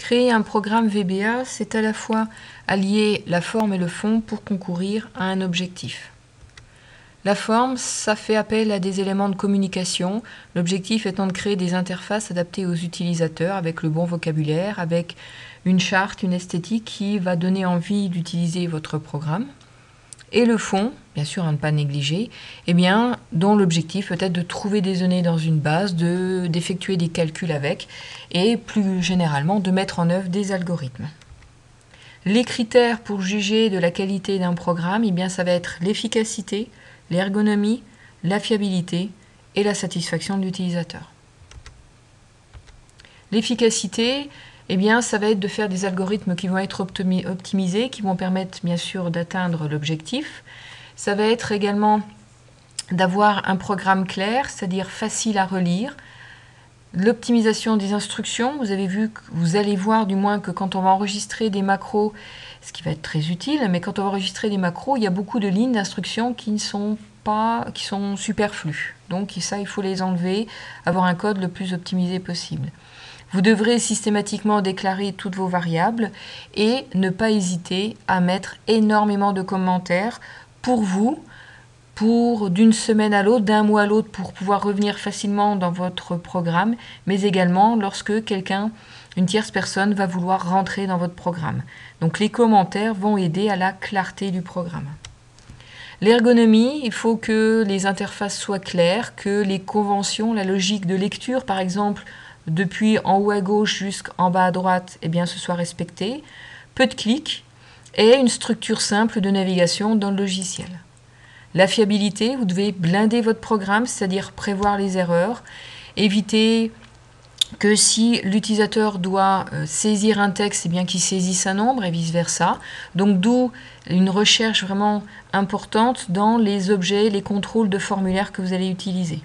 Créer un programme VBA, c'est à la fois allier la forme et le fond pour concourir à un objectif. La forme, ça fait appel à des éléments de communication, l'objectif étant de créer des interfaces adaptées aux utilisateurs avec le bon vocabulaire, avec une charte, une esthétique qui va donner envie d'utiliser votre programme. Et le fond, bien sûr à ne pas négliger, dont l'objectif peut être de trouver des données dans une base, d'effectuer des calculs avec, et plus généralement de mettre en œuvre des algorithmes. Les critères pour juger de la qualité d'un programme, ça va être l'efficacité, l'ergonomie, la fiabilité et la satisfaction de l'utilisateur. L'efficacité, ça va être de faire des algorithmes qui vont être optimisés, qui vont permettre bien sûr d'atteindre l'objectif. Ça va être également d'avoir un programme clair, c'est-à-dire facile à relire. L'optimisation des instructions, vous allez voir du moins que quand on va enregistrer des macros, ce qui va être très utile, mais quand on va enregistrer des macros, il y a beaucoup de lignes d'instructions qui sont superflues. Donc ça, il faut les enlever, avoir un code le plus optimisé possible. Vous devrez systématiquement déclarer toutes vos variables et ne pas hésiter à mettre énormément de commentaires pour vous, d'une semaine à l'autre, d'un mois à l'autre, pour pouvoir revenir facilement dans votre programme, mais également lorsque une tierce personne va vouloir rentrer dans votre programme. Donc les commentaires vont aider à la clarté du programme. L'ergonomie, il faut que les interfaces soient claires, que les conventions, la logique de lecture par exemple, depuis en haut à gauche jusqu'en bas à droite, ce soit respecté. Peu de clics et une structure simple de navigation dans le logiciel. La fiabilité, vous devez blinder votre programme, c'est-à-dire prévoir les erreurs, éviter que si l'utilisateur doit saisir un texte, qu'il saisisse un nombre et vice-versa. Donc d'où une recherche vraiment importante dans les objets, les contrôles de formulaire que vous allez utiliser.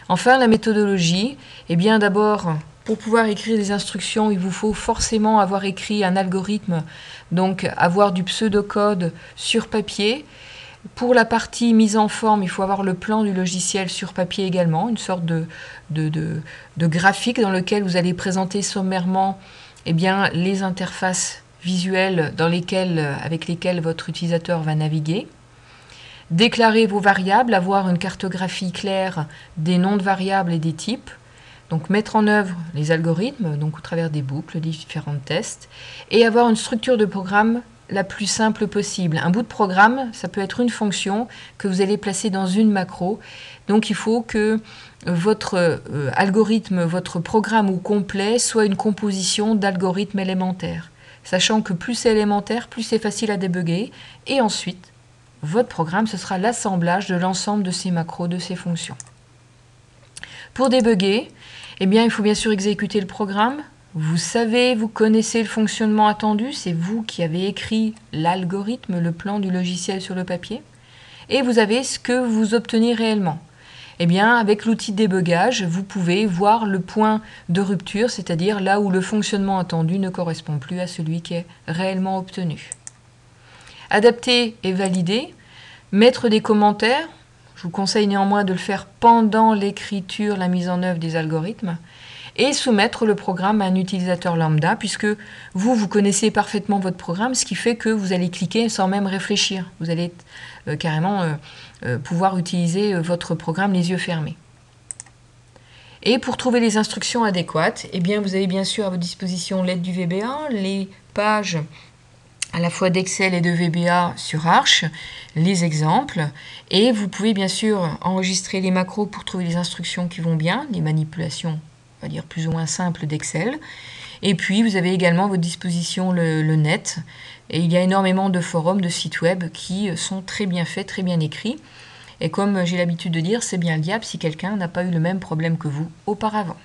Enfin, la méthodologie, d'abord, pour pouvoir écrire des instructions, il vous faut forcément avoir écrit un algorithme, donc avoir du pseudocode sur papier. Pour la partie mise en forme, il faut avoir le plan du logiciel sur papier également, une sorte de graphique dans lequel vous allez présenter sommairement les interfaces visuelles avec lesquelles votre utilisateur va naviguer. Déclarer vos variables, avoir une cartographie claire des noms de variables et des types. Donc mettre en œuvre les algorithmes, donc au travers des boucles, des différents tests. Et avoir une structure de programme la plus simple possible. Un bout de programme, ça peut être une fonction que vous allez placer dans une macro. Donc il faut que votre algorithme, votre programme au complet soit une composition d'algorithmes élémentaires. Sachant que plus c'est élémentaire, plus c'est facile à débugger. Et ensuite, votre programme, ce sera l'assemblage de l'ensemble de ces macros, de ces fonctions. Pour débugger, il faut bien sûr exécuter le programme. Vous connaissez le fonctionnement attendu, c'est vous qui avez écrit l'algorithme, le plan du logiciel sur le papier. Et vous avez ce que vous obtenez réellement. Avec l'outil de débugage, vous pouvez voir le point de rupture, c'est-à-dire là où le fonctionnement attendu ne correspond plus à celui qui est réellement obtenu. Adapter et valider, mettre des commentaires, je vous conseille néanmoins de le faire pendant l'écriture, la mise en œuvre des algorithmes, et soumettre le programme à un utilisateur lambda, puisque vous connaissez parfaitement votre programme, ce qui fait que vous allez cliquer sans même réfléchir. Vous allez carrément pouvoir utiliser votre programme les yeux fermés. Et pour trouver les instructions adéquates, vous avez bien sûr à votre disposition l'aide du VBA, les pages à la fois d'Excel et de VBA sur Arch, les exemples, et vous pouvez bien sûr enregistrer les macros pour trouver les instructions qui vont bien, les manipulations, on va dire plus ou moins simples d'Excel. Et puis vous avez également à votre disposition le net, et il y a énormément de forums, de sites web qui sont très bien faits, très bien écrits. Et comme j'ai l'habitude de dire, c'est bien liable si quelqu'un n'a pas eu le même problème que vous auparavant.